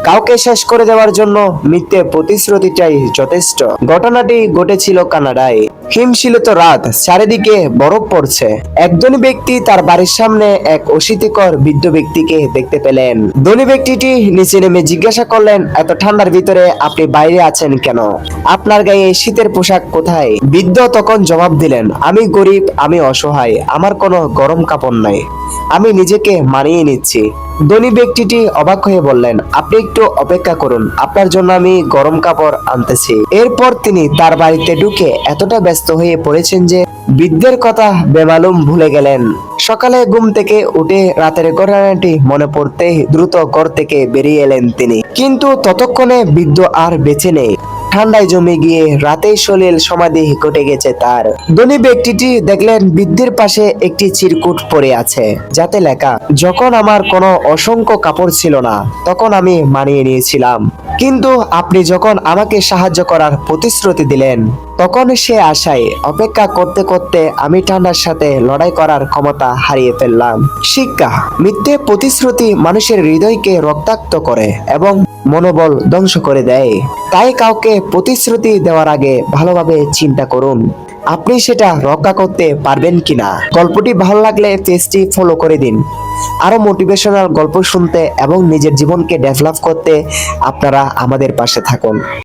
কাউকে শেষ করে দেওয়ার জন্য মিথ্যে প্রতিশ্রুতিটাই যথেষ্ট। ঘটনাটি ঘটেছিল কানাডায়। হিমশীলিত রাত, চারিদিকে বরফ পড়ছে। এক ধনী ব্যক্তি তার বাড়ির সামনে এক অশীতিকর বৃদ্ধ ব্যক্তিকে দেখতে পেলেন। ধনী ব্যক্তিটি নিচে নেমে জিজ্ঞাসা করলেন, এত ঠান্ডার ভিতরে আপনি বাইরে আছেন কেন? আপনার গায়ে শীতের পোশাক কোথায়? বৃদ্ধ তখন জবাব দিলেন, আমি গরিব, আমি অসহায়, আমার কোনো গরম কাপড় নাই, আমি নিজেকে মানিয়ে নিচ্ছি। ধনী ব্যক্তিটি অবাক হয়ে বললেন, আপনি একটু অপেক্ষা করুন, আপনার জন্য আমি গরম কাপড় আনতেছি। এরপর তিনি তার বাড়িতে ঢুকে এতটা ব্যস্ত হয়ে পড়েছেন যে বৃদ্ধের কথা বেমালুম ভুলে গেলেন। সকালে ঘুম থেকে উঠে রাতের ঘটনাটি মনে পড়তেই দ্রুত ঘর থেকে বেরিয়ে এলেন তিনি। কিন্তু ততক্ষণে বৃদ্ধ আর বেঁচে নেই। ঠান্ডায় জমে গিয়ে রাতেই সলিল সমাধি ঘটে গেছে তার। ধনী ব্যক্তিটি দেখলেন বৃদ্ধের পাশে একটি চিরকুট পড়ে আছে, যাতে লেখা, যখন আমার কোনো অসংখ্য কাপড় ছিল না তখন আমি মানিয়ে নিয়েছিলাম, কিন্তু আপনি যখন আমাকে সাহায্য করার প্রতিশ্রুতি দিলেন তখন সে আশায় অপেক্ষা করতে করতে আমি ঠান্ডার সাথে লড়াই করার ক্ষমতা হারিয়ে ফেললাম। শিক্ষা: মিথ্যে প্রতিশ্রুতি মানুষের হৃদয়কে রক্তাক্ত করে এবং মনোবল ধ্বংস করে দেয়। তাই কাউকে প্রতিশ্রুতি দেওয়ার আগে ভালোভাবে চিন্তা করুন, আপনি সেটা রক্ষা করতে পারবেন কিনা। গল্পটি ভালো লাগলে পেজটি ফলো করে দিন। আরো মোটিভেশনাল গল্প শুনতে এবং নিজের জীবনকে ডেভেলপ করতে আপনারা আমাদের পাশে থাকুন।